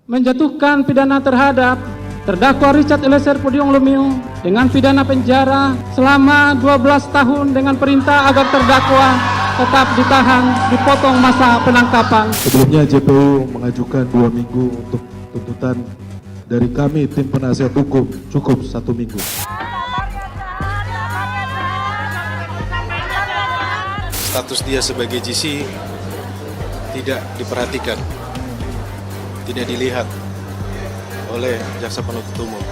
menjatuhkan pidana terhadap terdakwa Richard Eliezer Pudium Lumiu dengan pidana penjara selama 12 tahun dengan perintah agar terdakwa tetap ditahan, dipotong masa penangkapan. Sebelumnya JPU mengajukan 2 minggu untuk tuntutan dari kami tim penasihat hukum cukup 1 minggu. Status dia sebagai GC tidak diperhatikan, tidak dilihat oleh jaksa penuntut umum.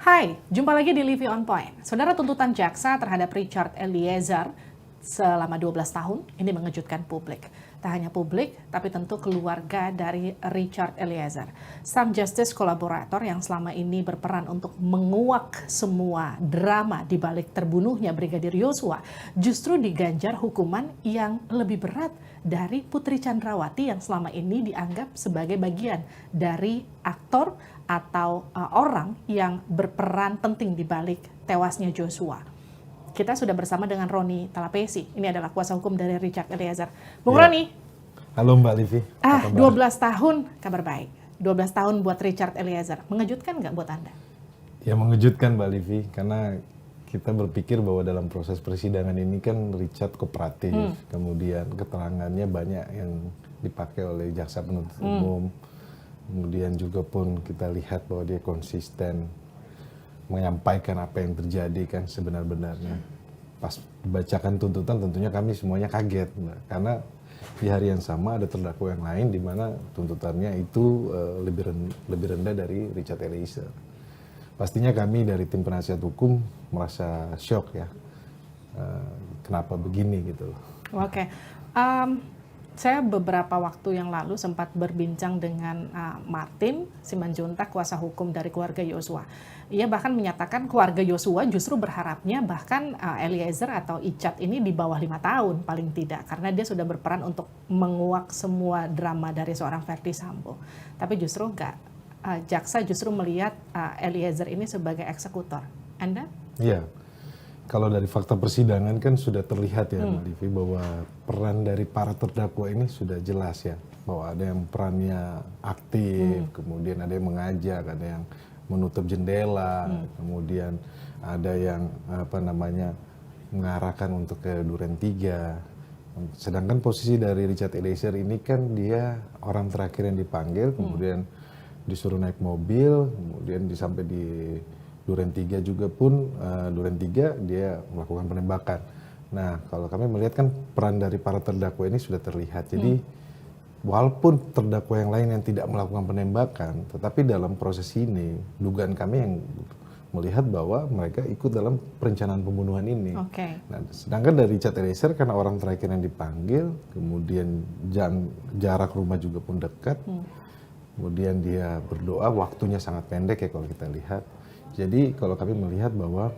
Hai, jumpa lagi di Livi On Point. Saudara, tuntutan jaksa terhadap Richard Eliezer selama 12 tahun ini mengejutkan publik. Tak hanya publik, tapi tentu keluarga dari Richard Eliezer. Sang justice kolaborator yang selama ini berperan untuk menguak semua drama di balik terbunuhnya Brigadir Yosua justru diganjar hukuman yang lebih berat dari Putri Chandrawati yang selama ini dianggap sebagai bagian dari aktor atau orang yang berperan penting di balik tewasnya Joshua. Kita sudah bersama dengan Roni Talapesi. Ini adalah kuasa hukum dari Richard Eliezer. Bung Roni. Halo Mbak Livi. 12 tahun, kabar baik. 12 tahun buat Richard Eliezer. Mengejutkan nggak buat Anda? Ya mengejutkan Mbak Livi, karena kita berpikir bahwa dalam proses persidangan ini kan Richard kooperatif. Kemudian keterangannya banyak yang dipakai oleh jaksa penuntut umum. Kemudian juga pun kita lihat bahwa dia konsisten menyampaikan apa yang terjadi kan sebenar-benarnya. Pas dibacakan tuntutan tentunya kami semuanya kaget, Mbak. Karena di hari yang sama ada terdakwa yang lain di mana tuntutannya itu lebih rendah dari Richard Eliezer. Pastinya kami dari tim penasihat hukum merasa shock ya. Kenapa begini gitu loh. Oke. Saya beberapa waktu yang lalu sempat berbincang dengan Martin Simanjuntak, kuasa hukum dari keluarga Yosua. Ia bahkan menyatakan keluarga Yosua justru berharapnya bahkan Eliezer atau Icat ini di bawah 5 tahun paling tidak. Karena dia sudah berperan untuk menguak semua drama dari seorang Verdi Sambo. Tapi justru enggak. Jaksa justru melihat Eliezer ini sebagai eksekutor. Anda? Iya. Kalau dari fakta persidangan kan sudah terlihat ya Mbak Livi bahwa peran dari para terdakwa ini sudah jelas ya. Bahwa ada yang perannya aktif, kemudian ada yang mengajak, ada yang menutup jendela, kemudian ada yang mengarahkan untuk ke Duren 3. Sedangkan posisi dari Richard Eliezer ini kan dia orang terakhir yang dipanggil, kemudian disuruh naik mobil, kemudian sampai di Duren 3 juga pun, Duren 3 dia melakukan penembakan. Nah, kalau kami melihat kan peran dari para terdakwa ini sudah terlihat. Jadi, walaupun terdakwa yang lain yang tidak melakukan penembakan, tetapi dalam proses ini, dugaan kami yang melihat bahwa mereka ikut dalam perencanaan pembunuhan ini. Okay. Nah, sedangkan dari Richard Eliezer karena orang terakhir yang dipanggil, kemudian jarak rumah juga pun dekat, kemudian dia berdoa, waktunya sangat pendek ya kalau kita lihat. Jadi kalau kami melihat bahwa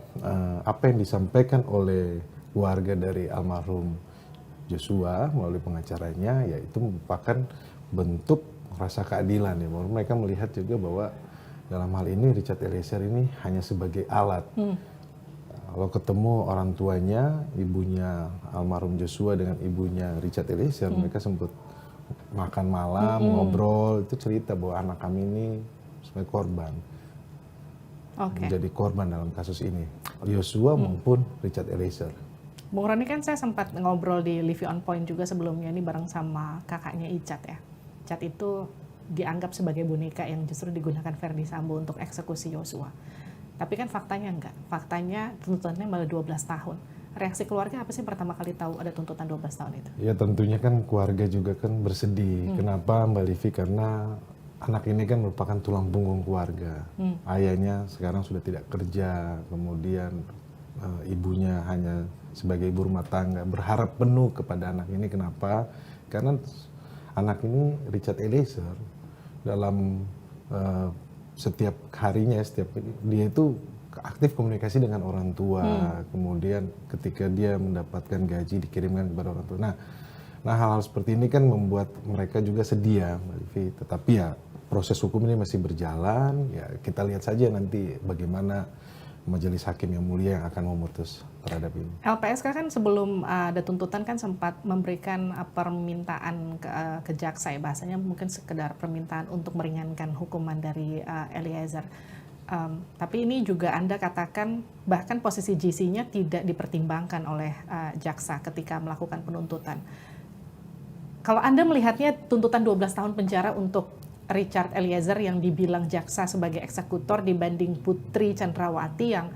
apa yang disampaikan oleh warga dari almarhum Joshua melalui pengacaranya, yaitu merupakan bentuk rasa keadilan ya. Bahwa mereka melihat juga bahwa dalam hal ini Richard Eliezer ini hanya sebagai alat. Kalau ketemu orang tuanya, ibunya almarhum Joshua dengan ibunya Richard Eliezer, mereka sempat makan malam, ngobrol, itu cerita bahwa anak kami ini sebagai korban. Menjadi korban dalam kasus ini, Joshua maupun Richard Eliezer. Bung Roni, kan saya sempat ngobrol di Livi On Point juga sebelumnya ini bareng sama kakaknya Icat ya. Icat itu dianggap sebagai boneka yang justru digunakan Verdi Sambo untuk eksekusi Joshua. Tapi kan faktanya enggak. Faktanya tuntutannya malah 12 tahun. Reaksi keluarga apa sih pertama kali tahu ada tuntutan 12 tahun itu? Ya tentunya kan keluarga juga kan bersedih. Kenapa Mbak Livi? Karena anak ini kan merupakan tulang punggung keluarga. Ayahnya sekarang sudah tidak kerja, kemudian ibunya hanya sebagai ibu rumah tangga, berharap penuh kepada anak ini. Kenapa? Karena anak ini Richard Eliezer dalam setiap harinya, dia itu aktif komunikasi dengan orang tua. Kemudian ketika dia mendapatkan gaji dikirimkan kepada orang tua. Nah hal-hal seperti ini kan membuat mereka juga sedih ya, Mbak Livi. Tetapi ya proses hukum ini masih berjalan, ya kita lihat saja nanti bagaimana majelis hakim yang mulia yang akan memutus terhadap ini. LPSK kan sebelum ada tuntutan kan sempat memberikan permintaan ke jaksa ya, bahasanya mungkin sekedar permintaan untuk meringankan hukuman dari Eliezer. Tapi ini juga Anda katakan bahkan posisi GC-nya tidak dipertimbangkan oleh jaksa ketika melakukan penuntutan. Kalau Anda melihatnya tuntutan 12 tahun penjara untuk Richard Eliezer yang dibilang jaksa sebagai eksekutor dibanding Putri Chandrawati yang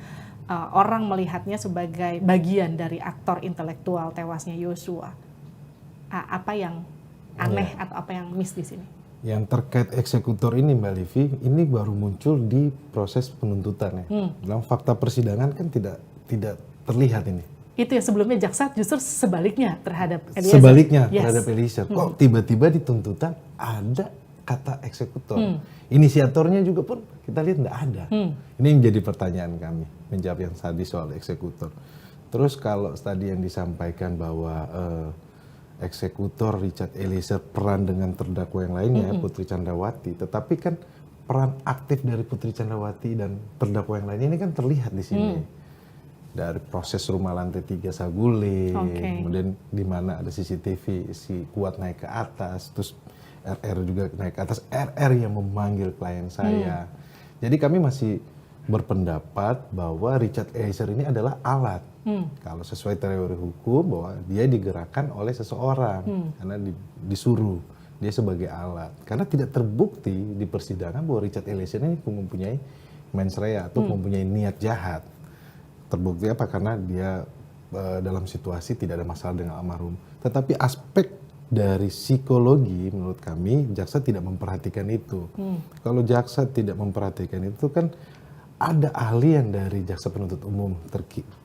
orang melihatnya sebagai bagian dari aktor intelektual tewasnya Yosua. Apa yang aneh atau apa yang miss di sini? Yang terkait eksekutor ini Mbak Livi, ini baru muncul di proses penuntutan ya. Dalam fakta persidangan kan tidak terlihat ini. Itu ya, sebelumnya jaksa justru sebaliknya terhadap Eliezer. Sebaliknya terhadap Eliezer. Kok tiba-tiba di tuntutan ada kata eksekutor. Inisiatornya juga pun kita lihat nggak ada. Ini menjadi pertanyaan kami menjawab yang tadi soal eksekutor. Terus kalau tadi yang disampaikan bahwa eksekutor Richard Eliezer peran dengan terdakwa yang lainnya Putri Chandrawati, tetapi kan peran aktif dari Putri Chandrawati dan terdakwa yang lainnya ini kan terlihat di sini. Dari proses rumah lantai 3 Saguling, kemudian di mana ada CCTV si Kuat naik ke atas, terus RR juga naik ke atas, RR yang memanggil klien saya. Jadi kami masih berpendapat bahwa Richard Eliezer ini adalah alat. Kalau sesuai teori hukum bahwa dia digerakkan oleh seseorang karena disuruh dia sebagai alat. Karena tidak terbukti di persidangan bahwa Richard Eliezer ini mempunyai mens rea atau mempunyai niat jahat. Terbukti apa? Karena dia dalam situasi tidak ada masalah dengan almarhum. Tetapi aspek dari psikologi menurut kami jaksa tidak memperhatikan itu. Kalau jaksa tidak memperhatikan itu kan ada ahlian dari jaksa penuntut umum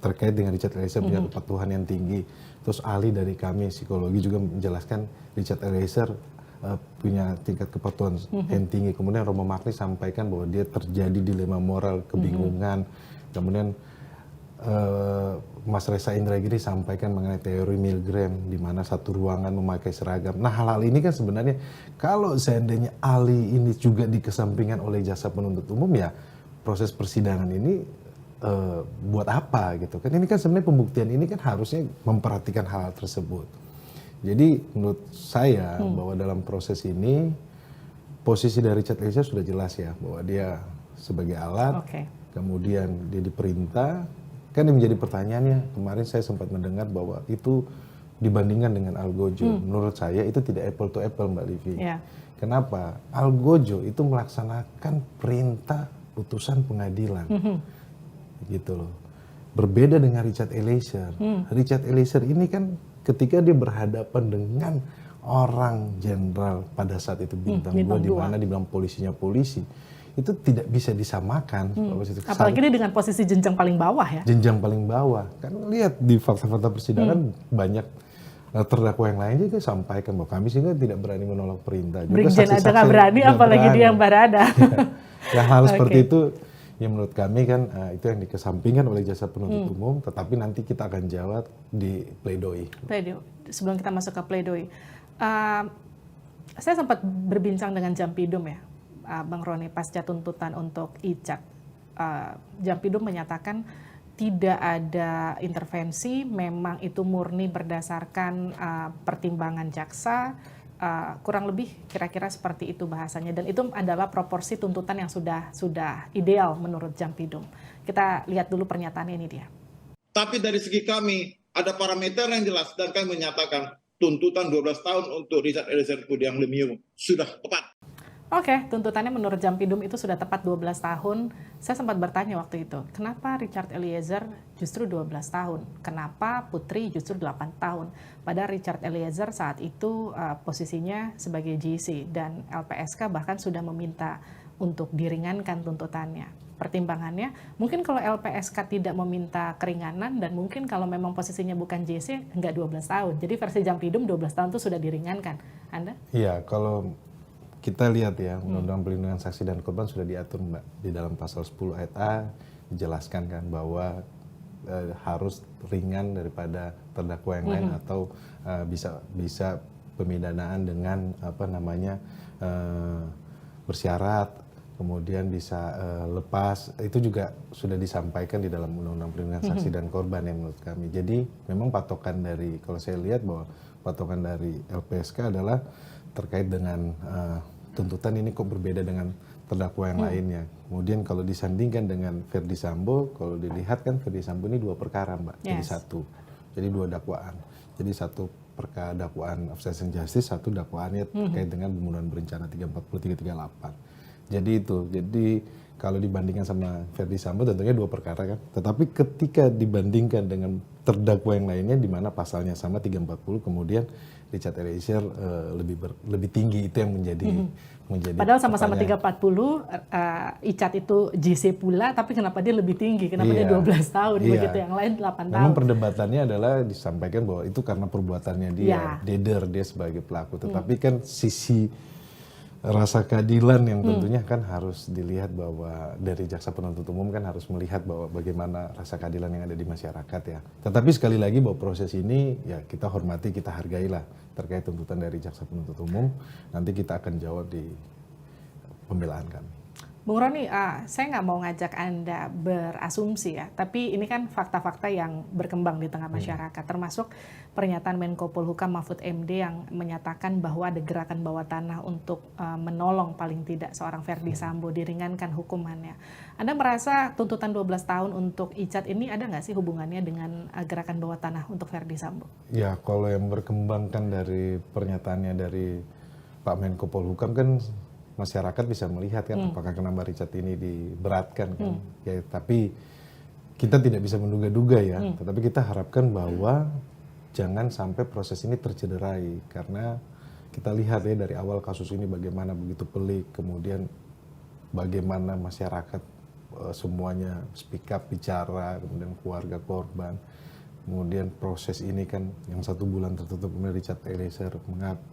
terkait dengan Richard Eliezer punya kepatuhan yang tinggi. Terus ahli dari kami psikologi juga menjelaskan Richard Eliezer punya tingkat kepatuhan yang tinggi. Kemudian Romo Magni sampaikan bahwa dia terjadi dilema moral, kebingungan. Kemudian Mas Reza Indragiri sampaikan mengenai teori Milgram di mana satu ruangan memakai seragam. Nah, hal-hal ini kan sebenarnya kalau seandainya ahli ini juga dikesampingkan oleh jaksa penuntut umum ya proses persidangan ini buat apa gitu kan. Ini kan sebenarnya pembuktian ini kan harusnya memperhatikan hal-hal tersebut. Jadi menurut saya bahwa dalam proses ini posisi dari Richard Eliezer sudah jelas ya bahwa dia sebagai alat, kemudian dia diperintah. Kan yang menjadi pertanyaannya, kemarin saya sempat mendengar bahwa itu dibandingkan dengan Algojo. Menurut saya itu tidak apple to apple Mbak Livi. Kenapa? Algojo itu melaksanakan perintah putusan pengadilan. Gitu loh. Berbeda dengan Richard Eliezer. Richard Eliezer ini kan ketika dia berhadapan dengan orang jenderal pada saat itu bintang 2 di mana dibilang polisinya polisi. Itu tidak bisa disamakan. Apalagi ini dengan posisi jenjang paling bawah ya. Jenjang paling bawah. Kan lihat di fakta-fakta persidangan banyak terdakwa yang lain juga sampaikan bahwa kami sehingga tidak berani menolak perintah. Brigjen aja nggak berani, apalagi dia yang barada. Ya hal seperti itu yang menurut kami kan itu yang dikesampingkan oleh jaksa penuntut umum. Tetapi nanti kita akan jawab di pledoi. Sebelum kita masuk ke pledoi, saya sempat berbincang dengan Jampidum ya. Bang Roni pasca tuntutan untuk Icat, Jampidum menyatakan tidak ada intervensi, memang itu murni berdasarkan pertimbangan jaksa, kurang lebih kira-kira seperti itu bahasanya, dan itu adalah proporsi tuntutan yang sudah ideal menurut Jampidum. Kita lihat dulu pernyataan ini dia. Tapi dari segi kami ada parameter yang jelas dan kami menyatakan tuntutan 12 tahun untuk Richard Eliezer Pudiang Lumiu sudah tepat. Oke, tuntutannya menurut Jampidum itu sudah tepat 12 tahun. Saya sempat bertanya waktu itu, kenapa Richard Eliezer justru 12 tahun? Kenapa Putri justru 8 tahun? Padahal Richard Eliezer saat itu posisinya sebagai GC dan LPSK bahkan sudah meminta untuk diringankan tuntutannya. Pertimbangannya, mungkin kalau LPSK tidak meminta keringanan dan mungkin kalau memang posisinya bukan JC, enggak 12 tahun. Jadi versi Jampidum 12 tahun itu sudah diringankan. Anda? Iya, kalau kita lihat ya, Undang-Undang Perlindungan Saksi dan Korban sudah diatur Mbak. Di dalam pasal 10 ayat A dijelaskan kan bahwa harus ringan daripada terdakwa yang lain atau bisa pemidanaan dengan bersyarat, kemudian bisa lepas, itu juga sudah disampaikan di dalam Undang-Undang Perlindungan Saksi dan Korban ya menurut kami. Jadi memang patokan dari, kalau saya lihat bahwa patokan dari LPSK adalah terkait dengan tuntutan ini kok berbeda dengan terdakwa yang lainnya. Kemudian kalau disandingkan dengan Verdi Sambo, kalau dilihat kan Verdi Sambo ini 2 perkara Mbak, jadi satu. Jadi 2 dakwaan. Jadi satu perkara dakwaan obstruction justice, satu dakwaannya terkait dengan pembunuhan berencana 340 338. Jadi itu. Jadi kalau dibandingkan sama Verdi Sambo tentunya 2 perkara kan. Tetapi ketika dibandingkan dengan terdakwa yang lainnya di mana pasalnya sama 340, kemudian Richard Eliezer lebih tinggi, itu yang menjadi Padahal sama-sama 340, Icat itu JC pula, tapi kenapa dia lebih tinggi? Kenapa dia 12 tahun begitu, yang lain 8 tahun? Memang perdebatannya adalah disampaikan bahwa itu karena perbuatannya dia, dia sebagai pelaku. Tetapi kan sisi rasa keadilan yang tentunya kan harus dilihat bahwa dari jaksa penuntut umum kan harus melihat bahwa bagaimana rasa keadilan yang ada di masyarakat ya. Tetapi sekali lagi bahwa proses ini ya kita hormati, kita hargailah terkait tuntutan dari jaksa penuntut umum. Nanti kita akan jawab di pembelaan kami. Bung Roni, saya nggak mau ngajak Anda berasumsi ya, tapi ini kan fakta-fakta yang berkembang di tengah masyarakat, termasuk pernyataan Menko Polhukam Mahfud MD yang menyatakan bahwa ada gerakan bawah tanah untuk menolong paling tidak seorang Verdi Sambo, diringankan hukumannya. Anda merasa tuntutan 12 tahun untuk Icat ini ada nggak sih hubungannya dengan gerakan bawah tanah untuk Verdi Sambo? Ya, kalau yang berkembangkan dari pernyataannya dari Pak Menko Polhukam kan masyarakat bisa melihat kan apakah kenapa Richard ini diberatkan kan. Ya, tapi kita tidak bisa menduga-duga ya. Tetapi kita harapkan bahwa jangan sampai proses ini tercederai, karena kita lihat ya dari awal kasus ini bagaimana begitu pelik, kemudian bagaimana masyarakat semuanya speak up, bicara, kemudian keluarga korban, kemudian proses ini kan yang 1 bulan tertutup, kemudian Richard Eliezer mengaku.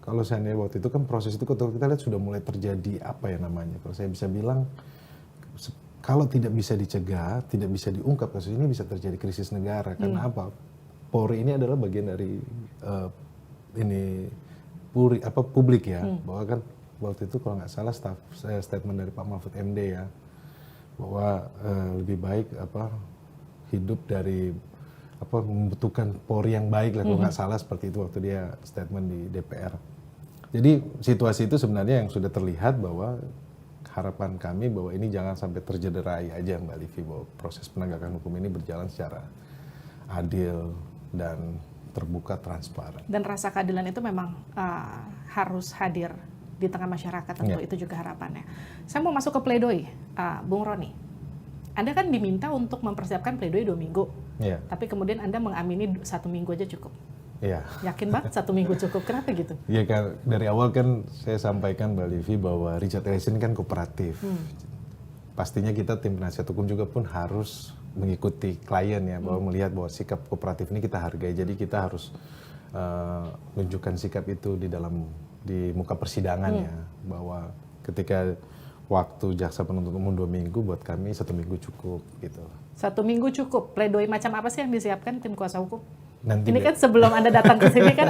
Kalau seandainya waktu itu kan proses itu kalau kita lihat sudah mulai terjadi apa ya namanya, kalau saya bisa bilang kalau tidak bisa dicegah, tidak bisa diungkap kasus ini bisa terjadi krisis negara. Karena apa? Polri ini adalah bagian dari publik ya, bahwa kan waktu itu kalau nggak salah statement dari Pak Mahfud MD ya, bahwa lebih baik hidup dari membutuhkan Polri yang baik lah, kalau nggak salah seperti itu waktu dia statement di DPR. Jadi situasi itu sebenarnya yang sudah terlihat bahwa harapan kami bahwa ini jangan sampai tercederai aja Mbak Livi, bahwa proses penegakan hukum ini berjalan secara adil dan terbuka, transparan. Dan rasa keadilan itu memang harus hadir di tengah masyarakat, tentu itu juga harapannya. Saya mau masuk ke pledoi, Bung Roni. Anda kan diminta untuk mempersiapkan pledoi 2 minggu, tapi kemudian Anda mengamini 1 minggu aja cukup. Yakin banget 1 minggu cukup, kenapa gitu? Ya kan dari awal kan saya sampaikan Mbak Livi bahwa Richard Eliezer kan kooperatif. Pastinya kita tim penasihat hukum juga pun harus mengikuti klien ya, bahwa melihat bahwa sikap kooperatif ini kita hargai. Jadi kita harus menunjukkan sikap itu di muka persidangan ya, bahwa ketika waktu jaksa penuntut umum 2 minggu, buat kami 1 minggu cukup gitu. 1 minggu cukup. Pledoi macam apa sih yang disiapkan tim kuasa hukum? Nanti ini kan sebelum Anda datang ke sini kan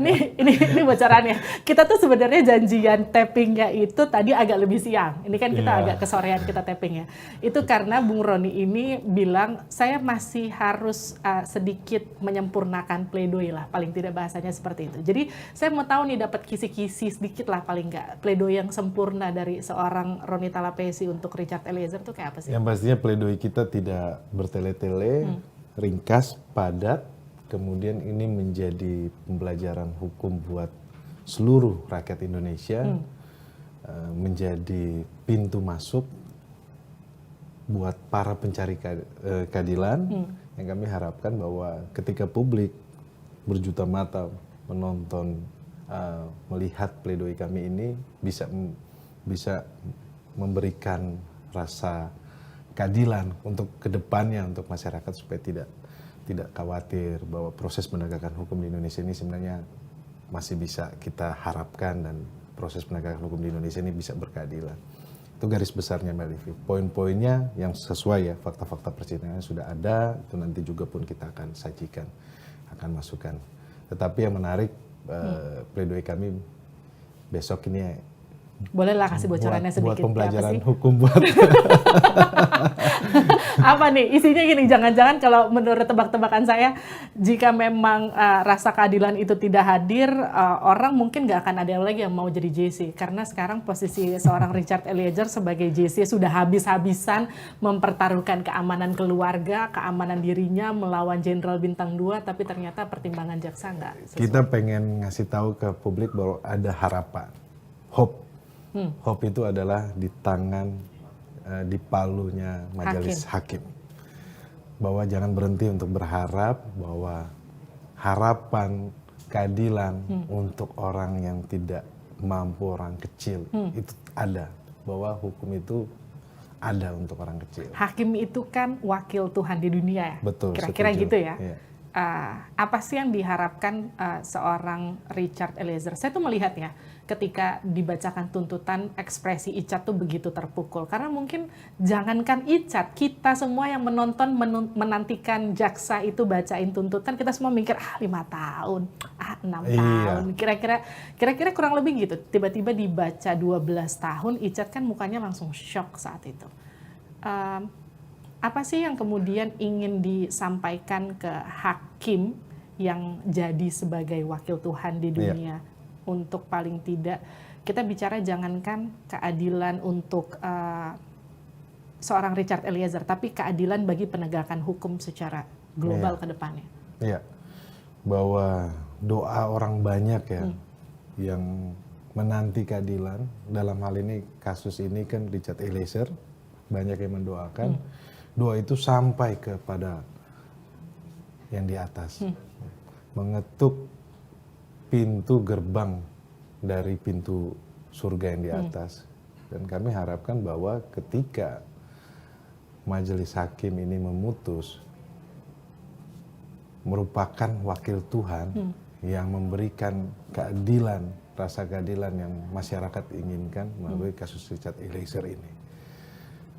ini bocorannya. Kita tuh sebenarnya janjian tappingnya itu tadi agak lebih siang. Ini kan kita agak kesorean kita tappingnya. Itu karena Bung Roni ini bilang saya masih harus sedikit menyempurnakan pledoi lah, paling tidak bahasanya seperti itu. Jadi saya mau tahu nih, dapat kisi-kisi sedikit lah paling nggak pledoi yang sempurna dari seorang Roni Talapesi untuk Richard Eliezer itu kayak apa sih? Yang pastinya pledoi kita tidak bertele-tele, ringkas, padat. Kemudian ini menjadi pembelajaran hukum buat seluruh rakyat Indonesia, menjadi pintu masuk buat para pencari keadilan, yang kami harapkan bahwa ketika publik berjuta mata menonton, melihat pledoi kami ini bisa memberikan rasa keadilan untuk kedepannya, untuk masyarakat supaya tidak khawatir bahwa proses penegakan hukum di Indonesia ini sebenarnya masih bisa kita harapkan, dan proses penegakan hukum di Indonesia ini bisa berkeadilan. Itu garis besarnya Mbak Livi. Poin-poinnya yang sesuai ya, fakta-fakta persidangan sudah ada, itu nanti juga pun kita akan sajikan, akan masukkan. Tetapi yang menarik, pledoi kami besok ini Bolehlah kasih bocorannya buat sedikit. pembelajaran Apa sih? hukum buat Apa nih isinya? Gini, jangan-jangan kalau menurut tebak-tebakan saya, jika memang rasa keadilan itu tidak hadir, orang mungkin nggak akan ada lagi yang mau jadi JC, karena sekarang posisi seorang Richard Eliezer sebagai JC sudah habis-habisan mempertaruhkan keamanan keluarga, keamanan dirinya melawan Jenderal Bintang 2, tapi ternyata pertimbangan jaksa nggak sesuai. kita pengen ngasih tahu ke publik bahwa ada harapan, hope. Hope itu adalah di tangan, di palunya majelis hakim. Bahwa jangan berhenti untuk berharap bahwa harapan keadilan untuk orang yang tidak mampu, orang kecil, itu ada. Bahwa hukum itu ada untuk orang kecil. Hakim itu kan wakil Tuhan di dunia ya? Betul. Kira-kira setuju. gitu ya? Iya. Apa sih yang diharapkan seorang Richard Eliezer? Saya tuh melihatnya ketika dibacakan tuntutan, ekspresi Icat tuh begitu terpukul. Karena mungkin jangankan Icat, kita semua yang menonton menantikan jaksa itu bacain tuntutan, kita semua mikir 5 tahun, 6 tahun. Kira-kira kurang lebih gitu. Tiba-tiba dibaca 12 tahun, Icat kan mukanya langsung shock saat itu. Apa sih yang kemudian ingin disampaikan ke hakim yang jadi sebagai wakil Tuhan di dunia? Untuk paling tidak, kita bicara jangankan keadilan untuk seorang Richard Eliezer, tapi keadilan bagi penegakan hukum secara global ke depannya. Iya, bahwa doa orang banyak ya yang menanti keadilan, dalam hal ini kasus ini kan Richard Eliezer, banyak yang mendoakan. Doa itu sampai kepada yang di atas, mengetuk pintu gerbang dari pintu surga yang di atas. Dan kami harapkan bahwa ketika majelis hakim ini memutus, merupakan wakil Tuhan yang memberikan keadilan, rasa keadilan yang masyarakat inginkan melalui kasus Richard Eliezer ini.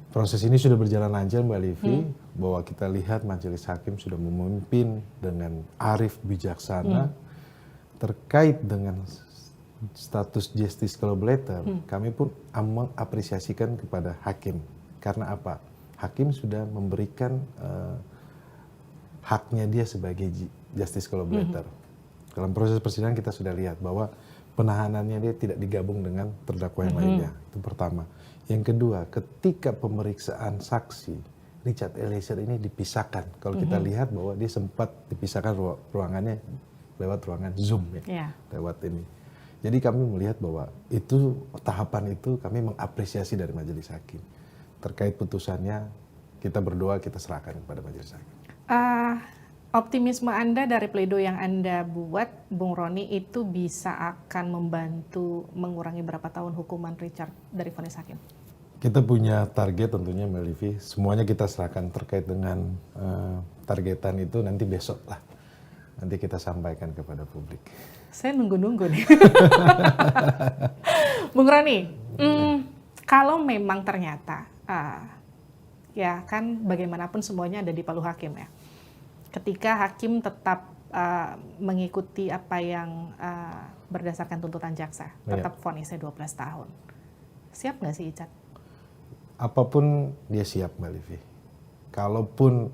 Proses ini sudah berjalan lancar, Mbak Livi, bahwa kita lihat majelis hakim sudah memimpin dengan arif bijaksana terkait dengan status justice collaborator. Kami pun mengapresiasikan kepada hakim. Karena apa? Hakim sudah memberikan haknya dia sebagai justice collaborator. Dalam proses persidangan kita sudah lihat bahwa penahanannya dia tidak digabung dengan terdakwa yang lainnya. Itu pertama. Yang kedua, ketika pemeriksaan saksi, Richard Eliezer ini dipisahkan. Kalau kita lihat bahwa dia sempat dipisahkan ruangannya lewat ruangan Zoom ya, lewat ini. Jadi kami melihat bahwa itu tahapan itu kami mengapresiasi dari majelis hakim. Terkait putusannya, kita berdoa, kita serahkan kepada majelis hakim. Optimisme Anda dari pledoi yang Anda buat, Bung Roni, itu bisa akan membantu mengurangi berapa tahun hukuman Richard dari vonis hakim? Kita punya target tentunya, Mbak Livi. Semuanya kita serahkan terkait dengan targetan itu nanti besok lah. Nanti kita sampaikan kepada publik. Saya nunggu-nunggu nih. Bung Roni, kalau memang ternyata, ya kan bagaimanapun semuanya ada di palu hakim ya. Ketika hakim tetap mengikuti apa yang berdasarkan tuntutan jaksa, tetap vonisnya 12 tahun. Siap nggak sih Icat? Apapun dia siap, Mbak Livi. Kalaupun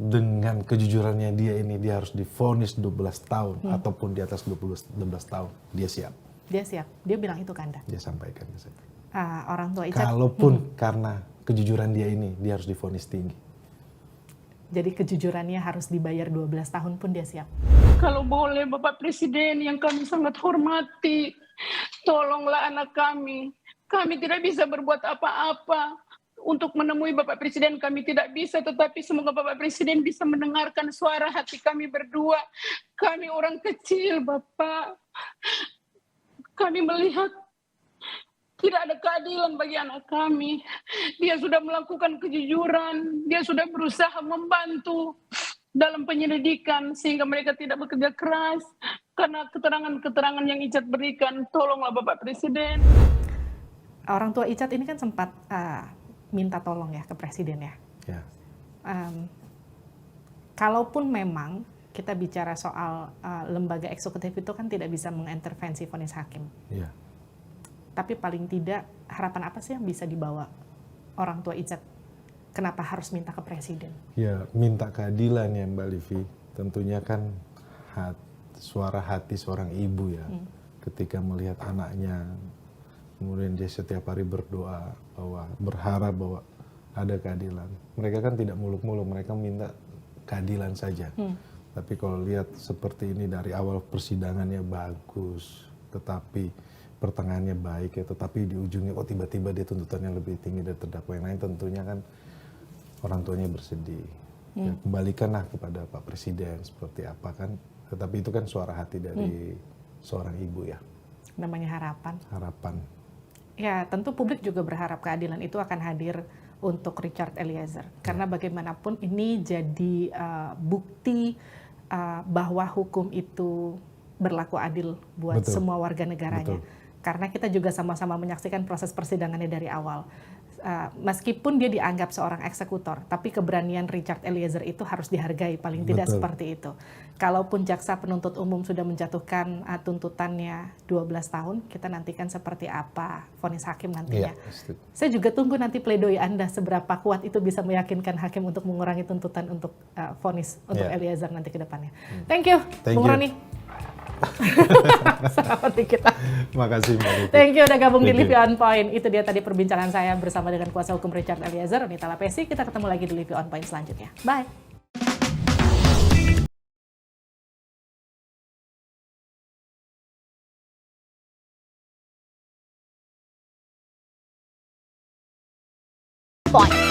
dengan kejujurannya dia ini, dia harus divonis 12 tahun ataupun di atas 12 tahun, dia siap. Dia siap. Dia bilang itu ke Anda? Dia sampaikan ke saya. Orang tua Icat? Kalaupun karena kejujuran dia ini, dia harus divonis tinggi. Jadi kejujurannya harus dibayar 12 tahun pun dia siap? Kalau boleh Bapak Presiden yang kami sangat hormati, tolonglah anak kami. Kami tidak bisa berbuat apa-apa. Untuk menemui Bapak Presiden kami tidak bisa, tetapi semoga Bapak Presiden bisa mendengarkan suara hati kami berdua. Kami orang kecil, Bapak. Kami melihat tidak ada keadilan bagi anak kami. Dia sudah melakukan kejujuran, dia sudah berusaha membantu dalam penyelidikan sehingga mereka tidak bekerja keras. Karena keterangan-keterangan yang Icat berikan, tolonglah Bapak Presiden. Orang tua Icat ini kan sempat minta tolong ya ke Presiden ya. Ya. Kalaupun memang kita bicara soal lembaga eksekutif itu kan tidak bisa mengintervensi vonis hakim. Ya. tapi paling tidak harapan apa sih yang bisa dibawa orang tua Izzat? Kenapa harus minta ke presiden? Ya, minta keadilan ya Mbak Livi. Tentunya kan suara hati seorang ibu ya. Ketika melihat anaknya, kemudian dia setiap hari berdoa berharap bahwa ada keadilan. Mereka kan tidak muluk-muluk, mereka minta keadilan saja. Tapi kalau lihat seperti ini dari awal persidangannya bagus, tetapi pertengahannya baik ya, tetapi di ujungnya tiba-tiba dia tuntutannya lebih tinggi dari terdakwa yang lain, tentunya kan orang tuanya bersedih. Ya, kembalikanlah kepada Pak Presiden seperti apa kan. Tetapi itu kan suara hati dari seorang ibu ya. Namanya harapan. Harapan. Ya, tentu publik juga berharap keadilan itu akan hadir untuk Richard Eliezer. Karena bagaimanapun ini jadi bukti bahwa hukum itu berlaku adil buat semua warga negaranya. Karena kita juga sama-sama menyaksikan proses persidangannya dari awal. Meskipun dia dianggap seorang eksekutor, tapi keberanian Richard Eliezer itu harus dihargai, paling tidak seperti itu. Kalaupun jaksa penuntut umum sudah menjatuhkan tuntutannya 12 tahun, kita nantikan seperti apa vonis hakim nantinya. Saya juga tunggu nanti pledoi Anda seberapa kuat itu bisa meyakinkan hakim untuk mengurangi tuntutan untuk vonis untuk Eliezer nanti ke depannya. Thank you, Bung Roni. Seperti kita. Makasih Mbak Livi. Thank you udah gabung di Livi On Point. Itu dia tadi perbincangan saya bersama dengan kuasa hukum Richard Eliezer, Ronita Lapesi. Kita ketemu lagi di Livi On Point selanjutnya. Bye. Point.